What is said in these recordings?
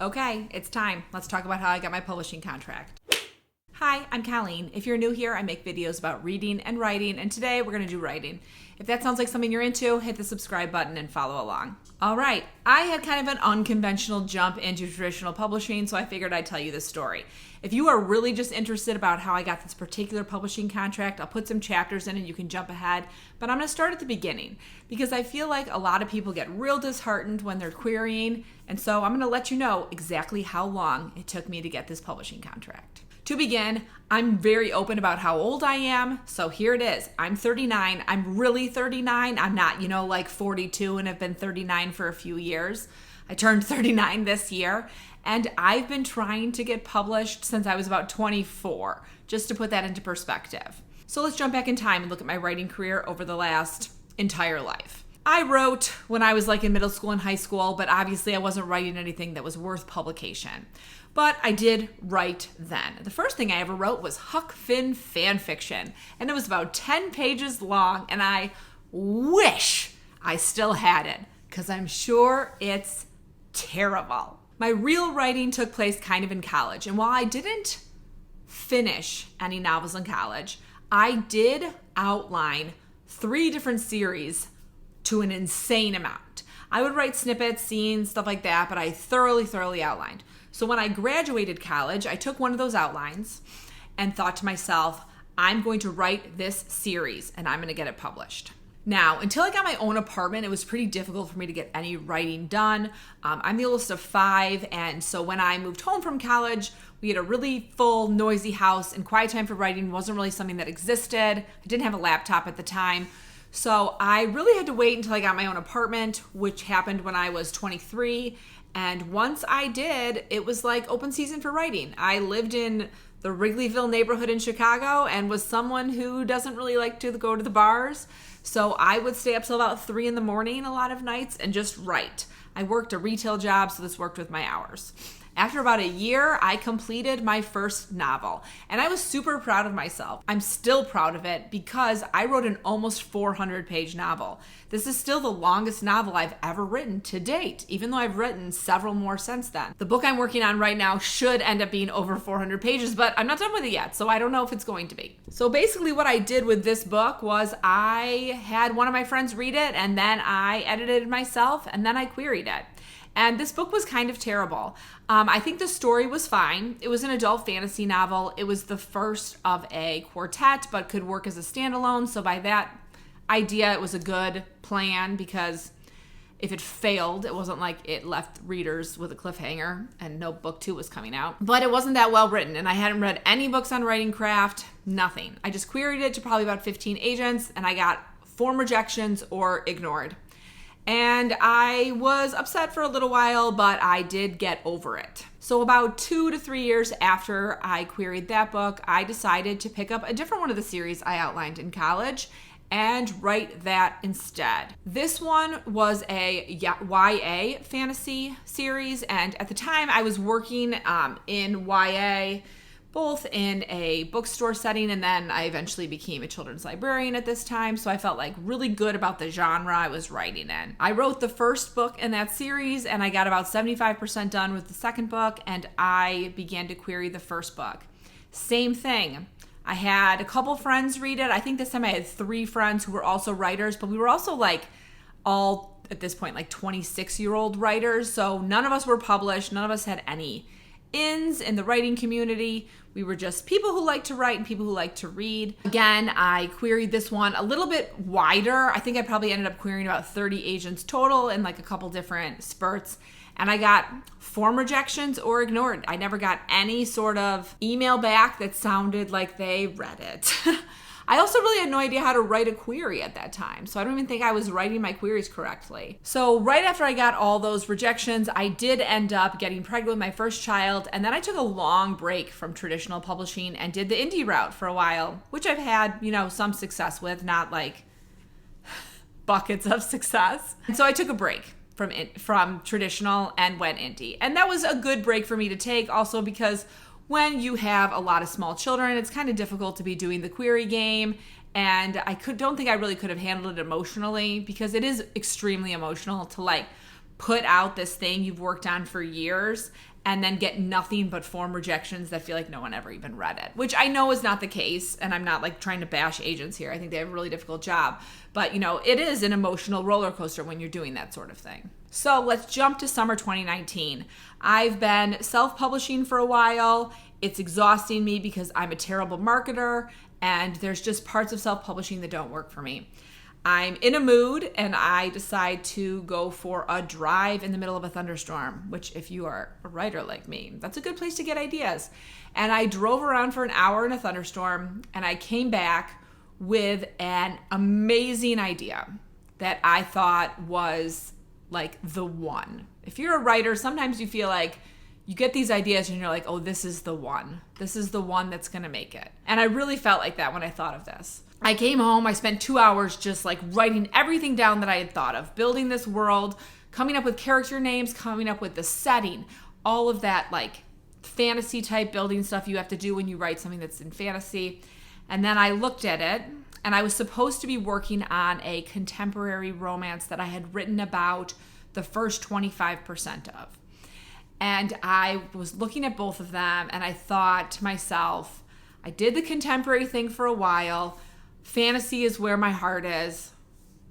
Okay, it's time. Let's talk about how I got my publishing contract. Hi, I'm Colleen. If you're new here, I make videos about reading and writing, and today we're going to do writing. If that sounds like something you're into, hit the subscribe button and follow along. All right, I had kind of an unconventional jump into traditional publishing, so I figured I'd tell you this story. If you are really just interested about how I got this particular publishing contract, I'll put some chapters in and you can jump ahead, but I'm going to start at the beginning because I feel like a lot of people get real disheartened when they're querying, and so I'm going to let you know exactly how long it took me to get this publishing contract. To begin, I'm very open about how old I am, so here it is. I'm 39. I'm really 39. I'm not, like 42 and have been 39 for a few years. I turned 39 this year, and I've been trying to get published since I was about 24, just to put that into perspective. So let's jump back in time and look at my writing career over the last entire life. I wrote when I was in middle school and high school, but obviously I wasn't writing anything that was worth publication. But I did write then. The first thing I ever wrote was Huck Finn fan fiction, and it was about 10 pages long, and I wish I still had it, because I'm sure it's terrible. My real writing took place kind of in college, and while I didn't finish any novels in college, I did outline 3 different series to an insane amount. I would write snippets, scenes, stuff like that, but I thoroughly outlined. So when I graduated college, I took one of those outlines and thought to myself, I'm going to write this series and I'm going to get it published. Now, until I got my own apartment, it was pretty difficult for me to get any writing done. I'm the oldest of 5, and so when I moved home from college, we had a really full, noisy house, and quiet time for writing wasn't really something that existed. I didn't have a laptop at the time. So I really had to wait until I got my own apartment, which happened when I was 23. And once I did, it was like open season for writing. I lived in the Wrigleyville neighborhood in Chicago and was someone who doesn't really like to go to the bars. So I would stay up till about 3 a.m. a lot of nights and just write. I worked a retail job, so this worked with my hours. After about a year, I completed my first novel, and I was super proud of myself. I'm still proud of it because I wrote an almost 400-page novel. This is still the longest novel I've ever written to date, even though I've written several more since then. The book I'm working on right now should end up being over 400 pages, but I'm not done with it yet, so I don't know if it's going to be. So basically what I did with this book was I had one of my friends read it, and then I edited it myself, and then I queried it. And this book was kind of terrible. I think the story was fine. It was an adult fantasy novel. It was the first of a quartet, but could work as a standalone. So by that idea, it was a good plan because if it failed, it wasn't like it left readers with a cliffhanger and no book 2 was coming out. But it wasn't that well written, and I hadn't read any books on writing craft, nothing. I just queried it to probably about 15 agents, and I got 4 rejections or ignored. And I was upset for a little while, but I did get over it. So about 2 to 3 years after I queried that book, I decided to pick up a different one of the series I outlined in college and write that instead. This one was a YA fantasy series, and at the time I was working in YA, both in a bookstore setting, and then I eventually became a children's librarian at this time, so I felt really good about the genre I was writing in. I wrote the first book in that series, and I got about 75% done with the second book, and I began to query the first book. Same thing. I had a couple friends read it. I think this time I had 3 friends who were also writers, but we were also all, at this point, 26-year-old writers, so none of us were published. None of us had any ins in the writing community. We were just people who like to write and people who like to read. Again, I queried this one a little bit wider. I think I probably ended up querying about 30 agents total in a couple different spurts. And I got 4 rejections or ignored. I never got any sort of email back that sounded like they read it. I also really had no idea how to write a query at that time, so I don't even think I was writing my queries correctly. So right after I got all those rejections, I did end up getting pregnant with my first child, and then I took a long break from traditional publishing and did the indie route for a while, which I've had, some success with, not buckets of success. And so I took a break from traditional and went indie. And that was a good break for me to take, also because when you have a lot of small children, it's kind of difficult to be doing the query game. And I don't think I really could have handled it emotionally, because it is extremely emotional to put out this thing you've worked on for years and then get nothing but form rejections that feel like no one ever even read it, which I know is not the case. And I'm not like trying to bash agents here. I think they have a really difficult job, but it is an emotional roller coaster when you're doing that sort of thing. So let's jump to summer 2019. I've been self-publishing for a while. It's exhausting me because I'm a terrible marketer, and there's just parts of self-publishing that don't work for me. I'm in a mood and I decide to go for a drive in the middle of a thunderstorm, which if you are a writer like me, that's a good place to get ideas. And I drove around for an hour in a thunderstorm, and I came back with an amazing idea that I thought was like the one. If you're a writer, sometimes you feel like you get these ideas and you're like, oh, this is the one. This is the one that's going to make it. And I really felt like that when I thought of this. I came home, I spent 2 hours just like writing everything down that I had thought of, building this world, coming up with character names, coming up with the setting, all of that like fantasy type building stuff you have to do when you write something that's in fantasy. And then I looked at it, and I was supposed to be working on a contemporary romance that I had written about the first 25% of. And I was looking at both of them, and I thought to myself, I did the contemporary thing for a while. Fantasy is where my heart is.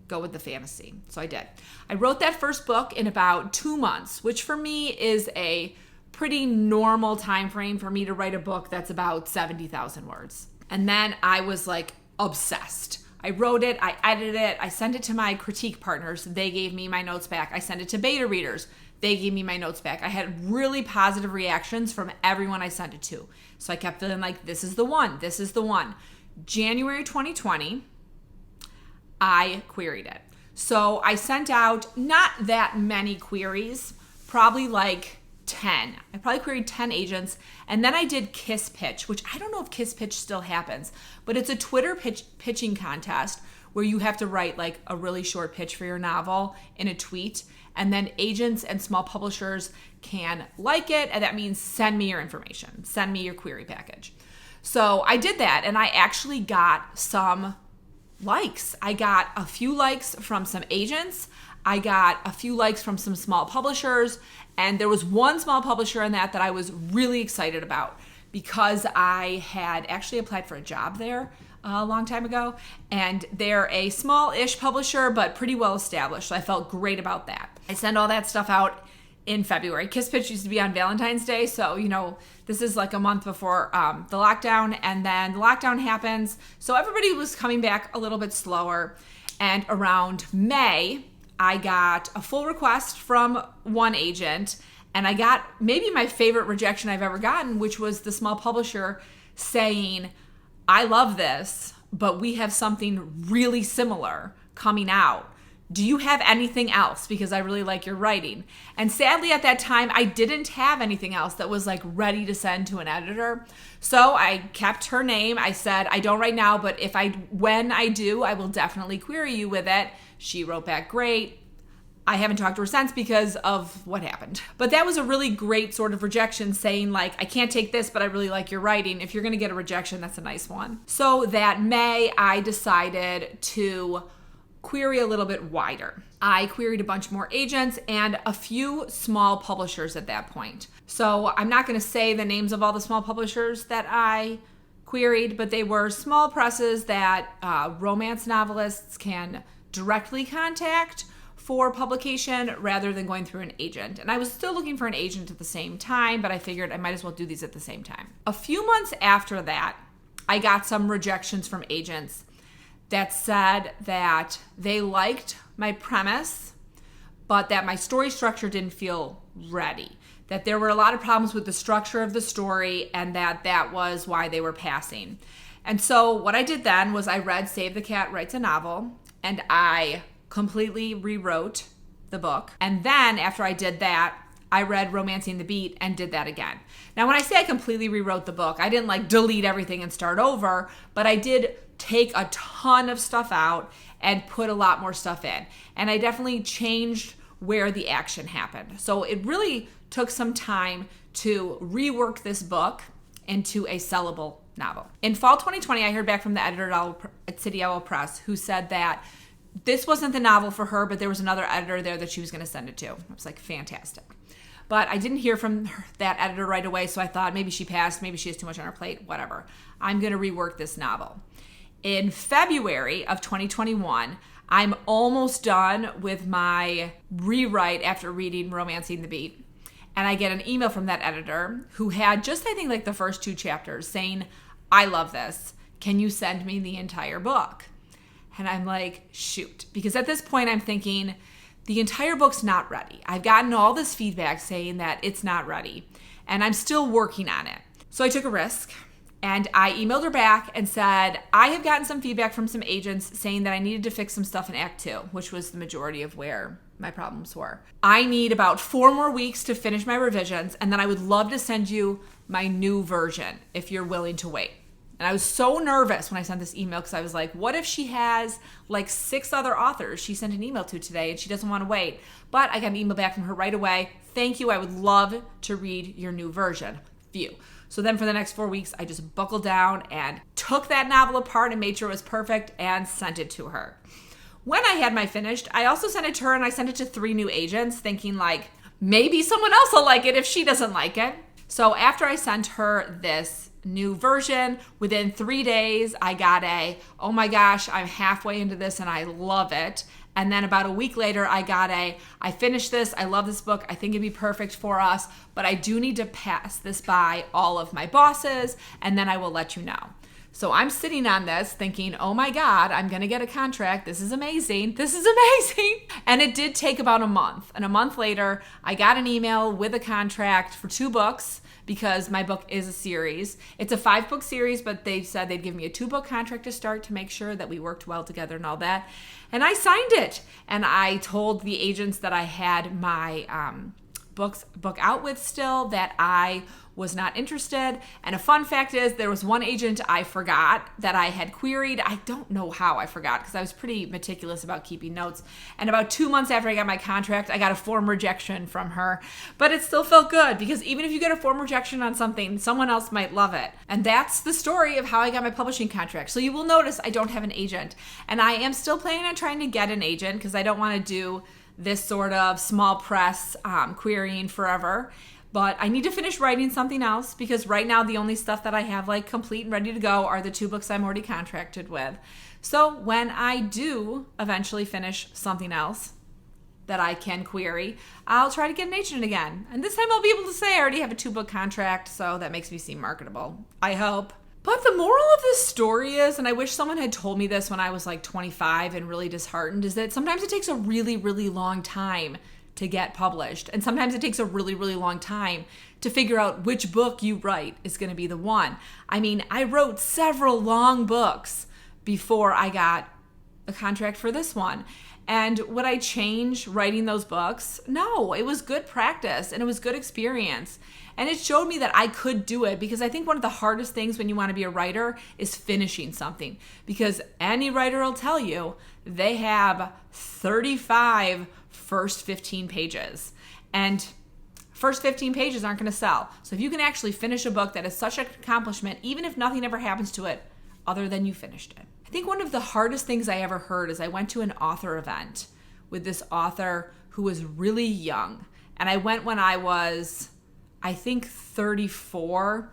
Go with the fantasy. So I did. I wrote that first book in about 2 months, which for me is a pretty normal time frame for me to write a book that's about 70,000 words. And then I was like obsessed. I wrote it, I edited it, I sent it to my critique partners. They gave me my notes back. I sent it to beta readers. They gave me my notes back. I had really positive reactions from everyone I sent it to. So I kept feeling like, this is the one. This is the one. January 2020, I queried it. So I sent out not that many queries, probably like 10. I probably queried 10 agents. And then I did Kiss Pitch, which I don't know if Kiss Pitch still happens, but it's a Twitter pitching contest where you have to write like a really short pitch for your novel in a tweet. And then agents and small publishers can like it. And that means send me your information, send me your query package. So I did that, and I actually got some likes. I got a few likes from some agents. I got a few likes from some small publishers. And there was one small publisher in that I was really excited about because I had actually applied for a job there a long time ago. And they're a small-ish publisher, but pretty well established. So I felt great about that. I sent all that stuff out in February. Kiss Pitch used to be on Valentine's Day. So, this is like a month before the lockdown. And then the lockdown happens. So everybody was coming back a little bit slower. And around May, I got a full request from one agent. And I got maybe my favorite rejection I've ever gotten, which was the small publisher saying, I love this, but we have something really similar coming out. Do you have anything else? Because I really like your writing. And sadly at that time, I didn't have anything else that was like ready to send to an editor. So I kept her name. I said, I don't right now, but when I do, I will definitely query you with it. She wrote back, great. I haven't talked to her since because of what happened. But that was a really great sort of rejection, saying like, I can't take this, but I really like your writing. If you're going to get a rejection, that's a nice one. So that May, I decided to query a little bit wider. I queried a bunch more agents and a few small publishers at that point. So I'm not going to say the names of all the small publishers that I queried, but they were small presses that romance novelists can directly contact for publication rather than going through an agent. And I was still looking for an agent at the same time, but I figured I might as well do these at the same time. A few months after that, I got some rejections from agents that said that they liked my premise, but that my story structure didn't feel ready, that there were a lot of problems with the structure of the story, and that was why they were passing. And so what I did then was I read Save the Cat Writes a Novel, and I completely rewrote the book. And then after I did that, I read Romancing the Beat and did that again. Now, when I say I completely rewrote the book, I didn't like delete everything and start over, but I did take a ton of stuff out and put a lot more stuff in. And I definitely changed where the action happened. So it really took some time to rework this book into a sellable novel. In fall 2020, I heard back from the editor at City Owl Press who said that this wasn't the novel for her, but there was another editor there that she was going to send it to. I was like, fantastic. But I didn't hear from that editor right away, so I thought maybe she passed, maybe she has too much on her plate, whatever. I'm going to rework this novel. In February of 2021, I'm almost done with my rewrite after reading Romancing the Beat. And I get an email from that editor who had just, I think, like the first 2 chapters saying, I love this. Can you send me the entire book? And I'm like, shoot. Because at this point, I'm thinking, the entire book's not ready. I've gotten all this feedback saying that it's not ready. And I'm still working on it. So I took a risk. And I emailed her back and said, I have gotten some feedback from some agents saying that I needed to fix some stuff in Act 2, which was the majority of where my problems were. I need about 4 more weeks to finish my revisions, and then I would love to send you my new version if you're willing to wait. And I was so nervous when I sent this email because I was like, what if she has like 6 other authors she sent an email to today and she doesn't want to wait? But I got an email back from her right away. Thank you. I would love to read your new version. Phew. So then for the next 4 weeks, I just buckled down and took that novel apart and made sure it was perfect and sent it to her. When I had my finished, I also sent it to her and I sent it to 3 new agents thinking like, maybe someone else will like it if she doesn't like it. So after I sent her this new version, within 3 days, I got oh my gosh, I'm halfway into this and I love it. And then about a week later, I got I finished this. I love this book. I think it'd be perfect for us, but I do need to pass this by all of my bosses, and then I will let you know. So I'm sitting on this thinking, oh my God, I'm going to get a contract. This is amazing. This is amazing. And it did take about a month. And a month later, I got an email with a contract for 2 books because my book is a series. It's a 5-book series, but they said they'd give me a 2-book contract to start to make sure that we worked well together and all that. And I signed it. And I told the agents that I had my book out with still that I was not interested. And a fun fact is there was one agent I forgot that I had queried. I don't know how I forgot because I was pretty meticulous about keeping notes. And about 2 months after I got my contract, I got a form rejection from her. But it still felt good because even if you get a form rejection on something, someone else might love it. And that's the story of how I got my publishing contract. So you will notice I don't have an agent. And I am still planning on trying to get an agent because I don't want to do this sort of small press querying forever. But I need to finish writing something else because right now the only stuff that I have like complete and ready to go are the 2 books I'm already contracted with. So when I do eventually finish something else that I can query, I'll try to get an agent again. And this time I'll be able to say I already have a 2-book contract, so that makes me seem marketable. I hope. But the moral of this story is, and I wish someone had told me this when I was like 25 and really disheartened, is that sometimes it takes a really, really long time to get published. And sometimes it takes a really, really long time to figure out which book you write is going to be the one. I mean, I wrote several long books before I got a contract for this one. And would I change writing those books? No, it was good practice and it was good experience. And it showed me that I could do it because I think one of the hardest things when you want to be a writer is finishing something. Because any writer will tell you they have 35 first 15 pages. And first 15 pages aren't going to sell. So if you can actually finish a book that is such an accomplishment, even if nothing ever happens to it other than you finished it. I think one of the hardest things I ever heard is I went to an author event with this author who was really young. And I went when I was, I think, 34.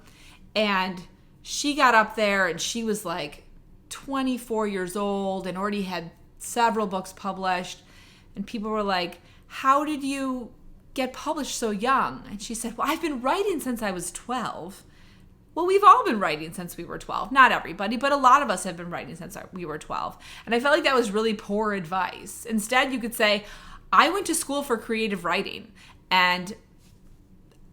And she got up there and she was like 24 years old and already had several books published. And people were like, how did you get published so young? And she said, well, I've been writing since I was 12. Well, we've all been writing since we were 12. Not everybody, but a lot of us have been writing since we were 12. And I felt like that was really poor advice. Instead, you could say, I went to school for creative writing and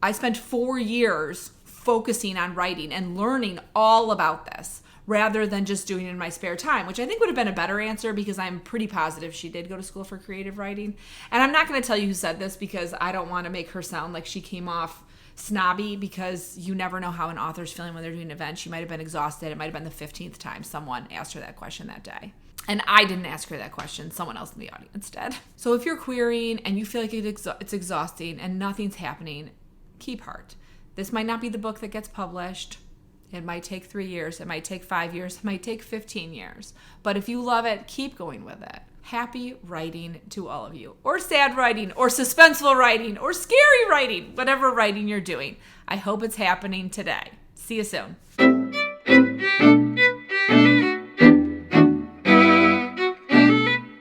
I spent 4 years focusing on writing and learning all about this rather than just doing it in my spare time, which I think would have been a better answer because I'm pretty positive she did go to school for creative writing. And I'm not going to tell you who said this because I don't want to make her sound like she came off snobby because you never know how an author's feeling when they're doing an event. She might have been exhausted. It might have been the 15th time someone asked her that question that day. And I didn't ask her that question. Someone else in the audience did. So if you're querying and you feel like it's exhausting and nothing's happening, keep heart. This might not be the book that gets published. It might take 3 years. It might take 5 years. It might take 15 years. But if you love it, keep going with it. Happy writing to all of you, or sad writing, or suspenseful writing, or scary writing, whatever writing you're doing. I hope it's happening today. See you soon.